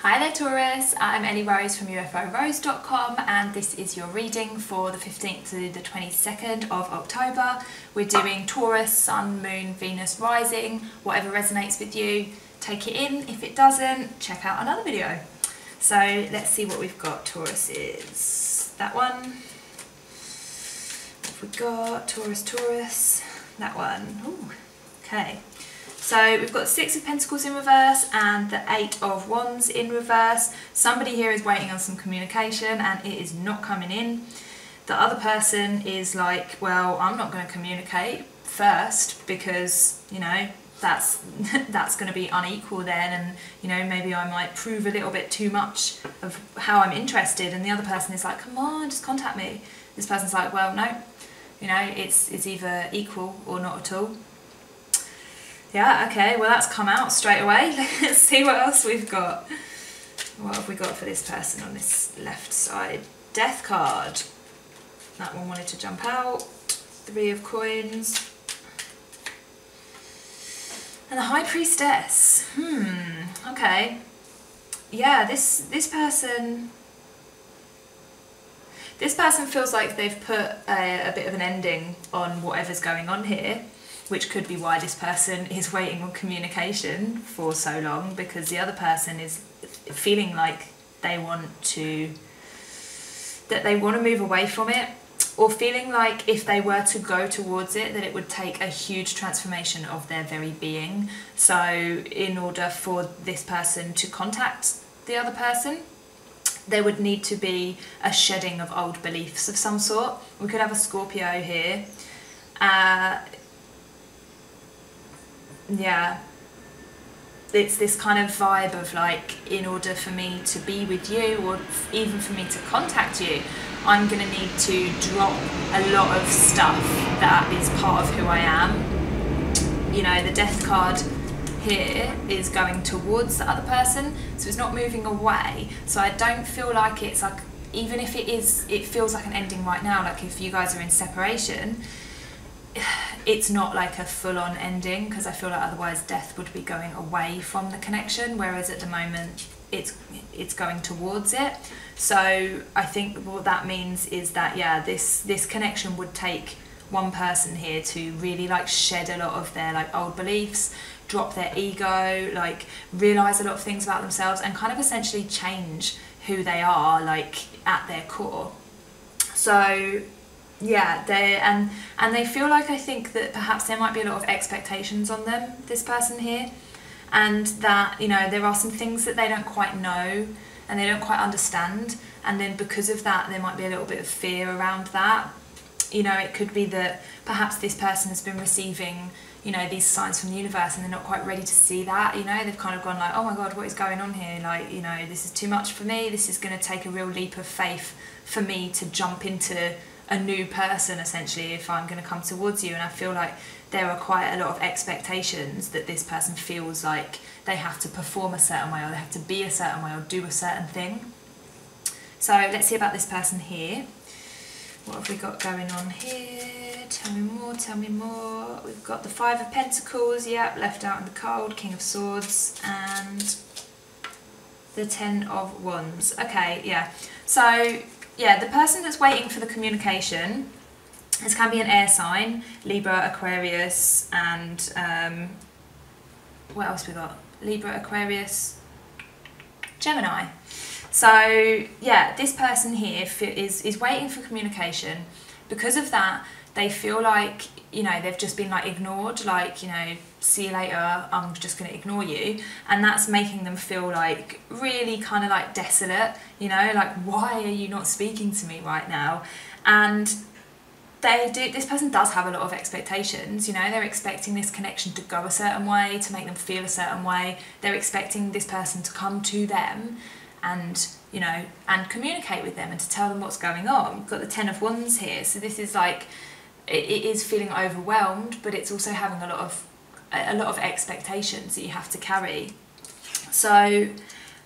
Hi there Taurus, I'm Ellie Rose from UFORose.com and this is your reading for the 15th to the 22nd of October. We're doing Taurus, Sun, Moon, Venus, Rising, whatever resonates with you, take it in. If it doesn't, check out another video. So let's see what we've got. Taurus is that one. What have we got? Taurus, that one. Ooh, okay. So we've got 6 of Pentacles in reverse and the 8 of Wands in reverse. Somebody here is waiting on some communication and it is not coming in. The other person is like, well, I'm not going to communicate first because, you know, that's going to be unequal then, and, you know, maybe I might prove a little bit too much of how I'm interested. And the other person is like, come on, just contact me. This person's like, well, no, you know, it's either equal or not at all. Yeah, okay, well that's come out straight away. Let's see what else we've got. What have we got for this person on this left side? Death card. That one wanted to jump out. 3 of coins. And the High Priestess. Okay. Yeah, this person feels like they've put a bit of an ending on whatever's going on here, which could be why this person is waiting on communication for so long, because the other person is feeling like they want to move away from it, or feeling like if they were to go towards it that it would take a huge transformation of their very being. So in order for this person to contact the other person, there would need to be a shedding of old beliefs of some sort. We could have a Scorpio here. Yeah, it's this kind of vibe of like, in order for me to be with you, or even for me to contact you, I'm going to need to drop a lot of stuff that is part of who I am. You know, the Death card here is going towards the other person, so it's not moving away. So I don't feel like it's like, even if it is, it feels like an ending right now, like if you guys are in separation, it's not like a full-on ending, because I feel like otherwise death would be going away from the connection, whereas at the moment it's going towards it. So I think what that means is that, yeah, this connection would take one person here to really like shed a lot of their like old beliefs, drop their ego, like realize a lot of things about themselves, and kind of essentially change who they are like at their core. So yeah, they feel like, I think that perhaps there might be a lot of expectations on them, this person here, and that, you know, there are some things that they don't quite know and they don't quite understand, and then because of that there might be a little bit of fear around that. You know, it could be that perhaps this person has been receiving, you know, these signs from the universe and they're not quite ready to see that. You know, they've kind of gone like, oh my god, what is going on here? Like, you know, this is too much for me, this is going to take a real leap of faith for me to jump into a new person essentially if I'm going to come towards you. And I feel like there are quite a lot of expectations that this person feels like they have to perform a certain way, or they have to be a certain way, or do a certain thing. So let's see about this person here. What have we got going on here? Tell me more, tell me more. We've got the 5 of Pentacles, yep, left out in the cold, King of Swords, and the 10 of Wands. Okay, yeah. So yeah, the person that's waiting for the communication, this can be an air sign, Libra, Aquarius, and what else we got? Libra, Aquarius, Gemini. So yeah, this person here is waiting for communication. Because of that, they feel like, you know, they've just been like ignored, like, you know, see you later, I'm just going to ignore you. And that's making them feel like really kind of like desolate, you know, like, why are you not speaking to me right now? And this person does have a lot of expectations, you know, they're expecting this connection to go a certain way, to make them feel a certain way. They're expecting this person to come to them and, you know, and communicate with them and to tell them what's going on. We've got the 10 of Wands here, so this is like, it is feeling overwhelmed, but it's also having a lot of expectations that you have to carry. So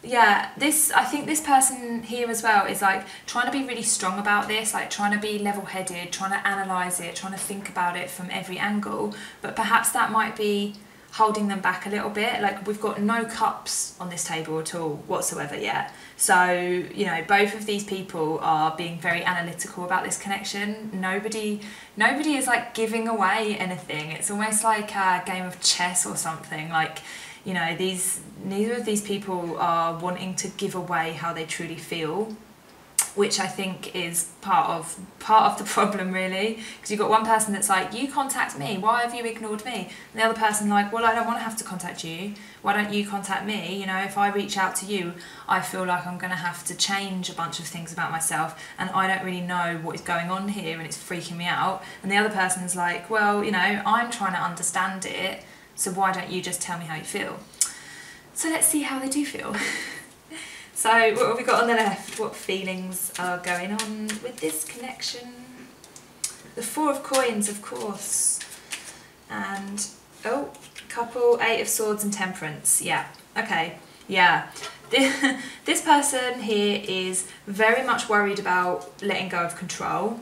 yeah, I think this person here as well is like trying to be really strong about this, like trying to be level-headed, trying to analyse it, trying to think about it from every angle. But perhaps that might be holding them back a little bit. Like, we've got no cups on this table at all whatsoever yet. So, you know, both of these people are being very analytical about this connection. Nobody is like giving away anything. It's almost like a game of chess or something. Like, you know, neither of these people are wanting to give away how they truly feel, which I think is part of the problem, really, because you've got one person that's like, you contact me, why have you ignored me? And the other person like, well, I don't want to have to contact you, why don't you contact me? You know, if I reach out to you, I feel like I'm going to have to change a bunch of things about myself, and I don't really know what is going on here, and it's freaking me out. And the other person's like, well, you know, I'm trying to understand it, so why don't you just tell me how you feel? So let's see how they do feel. So what have we got on the left? What feelings are going on with this connection? The Four of Coins, of course. And, oh, couple, Eight of Swords and Temperance. Yeah, okay, yeah. This person here is very much worried about letting go of control.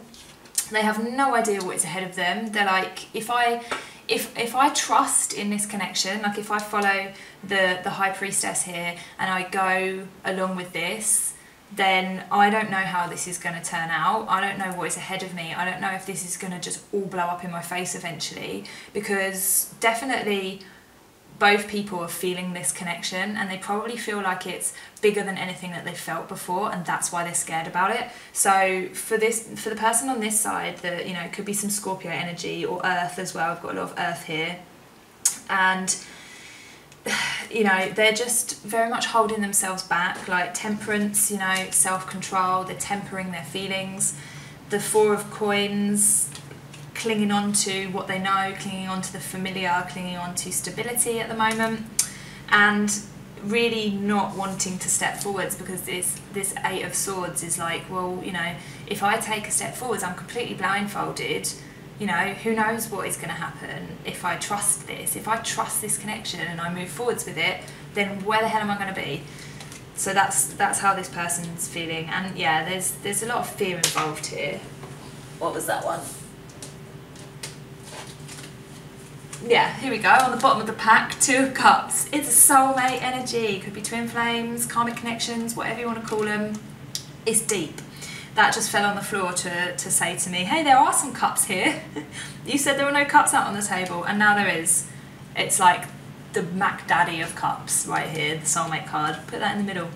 They have no idea what is ahead of them. They're like, if I trust in this connection, like if I follow the High Priestess here and I go along with this, then I don't know how this is going to turn out. I don't know what is ahead of me. I don't know if this is going to just all blow up in my face eventually, because definitely both people are feeling this connection, and they probably feel like it's bigger than anything that they've felt before, and that's why they're scared about it. So for the person on this side, that, you know, it could be some Scorpio energy or Earth as well. I've got a lot of Earth here, and you know, they're just very much holding themselves back, like Temperance, you know, self-control. They're tempering their feelings. The Four of Coins, clinging on to what they know, clinging on to the familiar, clinging on to stability at the moment, and really not wanting to step forwards, because this Eight of Swords is like, well, you know, if I take a step forwards, I'm completely blindfolded. You know, who knows what is going to happen if I trust this? If I trust this connection and I move forwards with it, then where the hell am I going to be? So that's how this person's feeling. And yeah, there's a lot of fear involved here. What was that one? Yeah, here we go, on the bottom of the pack, Two of Cups. It's a soulmate energy. Could be twin flames, karmic connections, whatever you want to call them. It's deep. That just fell on the floor to say to me, hey, there are some cups here. You said there were no cups out on the table, and now there is. It's like the Mac Daddy of cups right here, the soulmate card. Put that in the middle.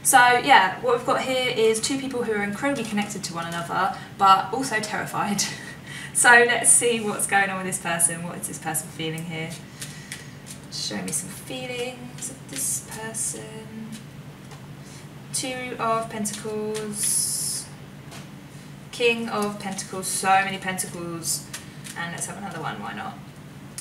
So yeah, what we've got here is two people who are incredibly connected to one another, but also terrified. So let's see what's going on with this person. What is this person feeling here? Show me some feelings of this person. Two of Pentacles. King of Pentacles. So many Pentacles. And let's have another one, why not?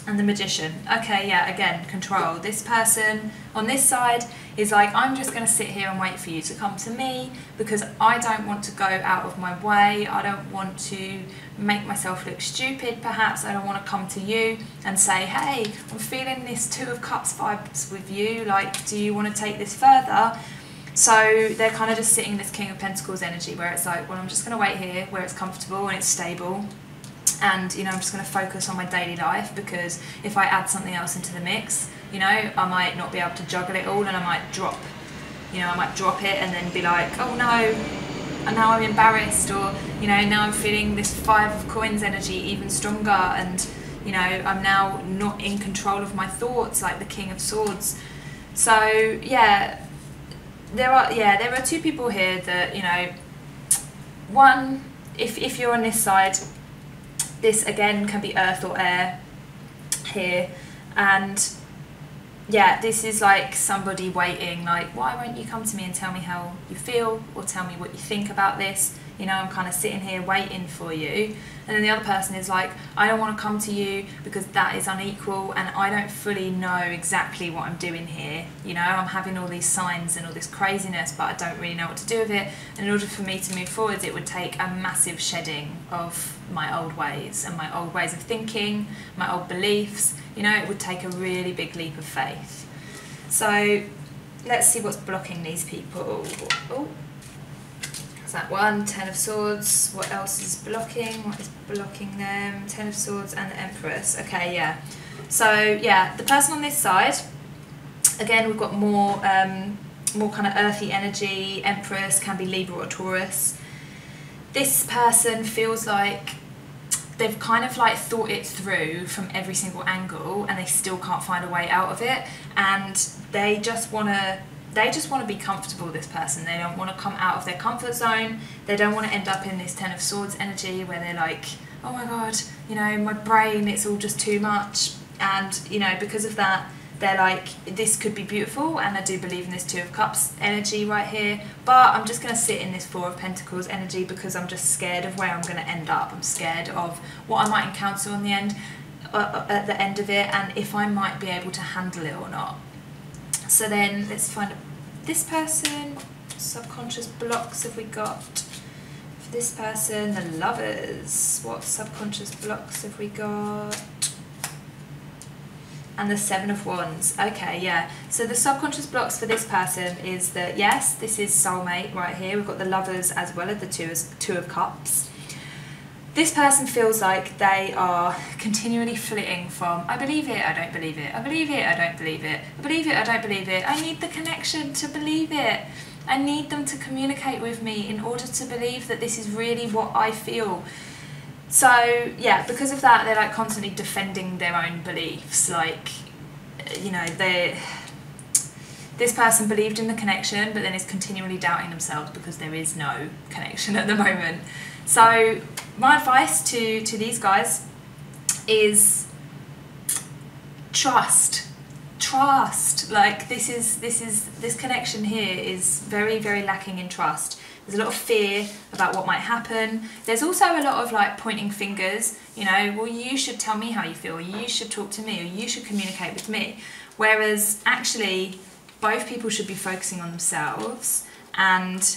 And the Magician. Okay, yeah, again, control. This person on this side is like, I'm just going to sit here and wait for you to come to me, because I don't want to go out of my way. I don't want to make myself look stupid, perhaps. I don't want to come to you and say, hey, I'm feeling this Two of Cups vibes with you. Like, do you want to take this further? So they're kind of just sitting in this King of Pentacles energy, where it's like, well, I'm just going to wait here where it's comfortable and it's stable. And, you know, I'm just going to focus on my daily life, because if I add something else into the mix, you know, I might not be able to juggle it all, and I might drop, you know, I might drop it and then be like, oh no, and now I'm embarrassed, or, you know, now I'm feeling this Five of Coins energy even stronger, and, you know, I'm now not in control of my thoughts, like the King of Swords. So, yeah, there are two people here that, you know, one, if you're on this side, this again can be earth or air here, and yeah, this is like somebody waiting, like, why won't you come to me and tell me how you feel, or tell me what you think about this? You know, I'm kind of sitting here waiting for you. And then the other person is like, I don't want to come to you because that is unequal, and I don't fully know exactly what I'm doing here. You know, I'm having all these signs and all this craziness, but I don't really know what to do with it. And in order for me to move forwards, it would take a massive shedding of my old ways and my old ways of thinking, my old beliefs. You know, it would take a really big leap of faith. So let's see what's blocking these people. Oh. That one, Ten of Swords. What else is blocking? What is blocking them? Ten of Swords and the Empress. Okay, yeah. So yeah, the person on this side, again, we've got more kind of earthy energy. Empress, can be Libra or Taurus. This person feels like they've kind of like thought it through from every single angle, and they still can't find a way out of it, and they just want to be comfortable. This person, they don't want to come out of their comfort zone. They don't want to end up in this Ten of Swords energy where they're like, oh my god, you know, my brain, it's all just too much. And you know, because of that, they're like, this could be beautiful, and I do believe in this Two of Cups energy right here, but I'm just going to sit in this Four of Pentacles energy because I'm just scared of where I'm going to end up. I'm scared of what I might encounter on the end, at the end of it, and if I might be able to handle it or not. So then let's find this person. Subconscious blocks have we got for this person? The Lovers. What subconscious blocks have we got? And the Seven of Wands. Okay, yeah. So the subconscious blocks for this person is that, yes, this is soulmate right here. We've got the Lovers as well as the Two of Cups. This person feels like they are continually flitting from, I believe it, I don't believe it, I believe it, I don't believe it, I believe it, I don't believe it, I need the connection to believe it. I need them to communicate with me in order to believe that this is really what I feel. So yeah, because of that, they're like constantly defending their own beliefs. Like, you know, this person believed in the connection, but then is continually doubting themselves because there is no connection at the moment. So my advice to these guys is trust. Like this connection here is very, very lacking in trust. There's a lot of fear about what might happen. There's also a lot of like pointing fingers, you know, well, you should tell me how you feel, or you should talk to me, or you should communicate with me. Whereas actually both people should be focusing on themselves and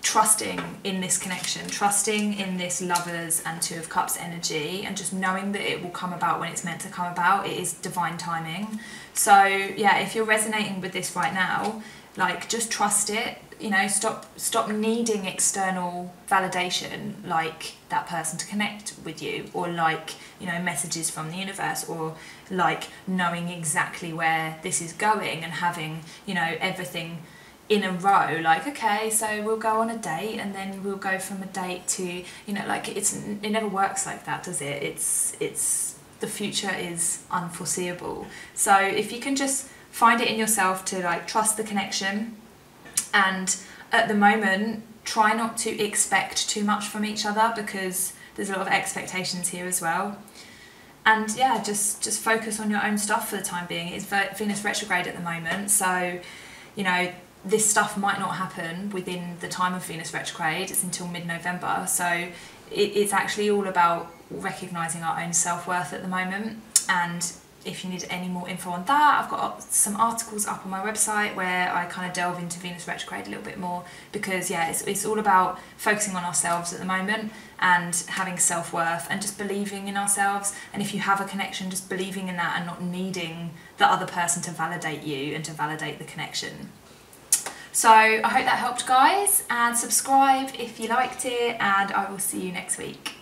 trusting in this connection, trusting in this Lovers and Two of Cups energy, and just knowing that it will come about when it's meant to come about. It is divine timing. So yeah, if you're resonating with this right now, like, just trust it. You know, stop needing external validation, like that person to connect with you, or like, you know, messages from the universe, or like knowing exactly where this is going and having, you know, everything in a row. Like, okay, so we'll go on a date, and then we'll go from a date to, you know, like, it never works like that, does it? It's the future is unforeseeable. So if you can just find it in yourself to like trust the connection, and at the moment try not to expect too much from each other, because there's a lot of expectations here as well. And yeah, just focus on your own stuff for the time being. It's Venus retrograde at the moment, so you know, this stuff might not happen within the time of Venus retrograde. It's until mid-November, so it's actually all about recognising our own self-worth at the moment. And if you need any more info on that, I've got some articles up on my website where I kind of delve into Venus retrograde a little bit more, because yeah, it's all about focusing on ourselves at the moment and having self-worth and just believing in ourselves. And if you have a connection, just believing in that and not needing the other person to validate you and to validate the connection. So I hope that helped, guys, and subscribe if you liked it, and I will see you next week.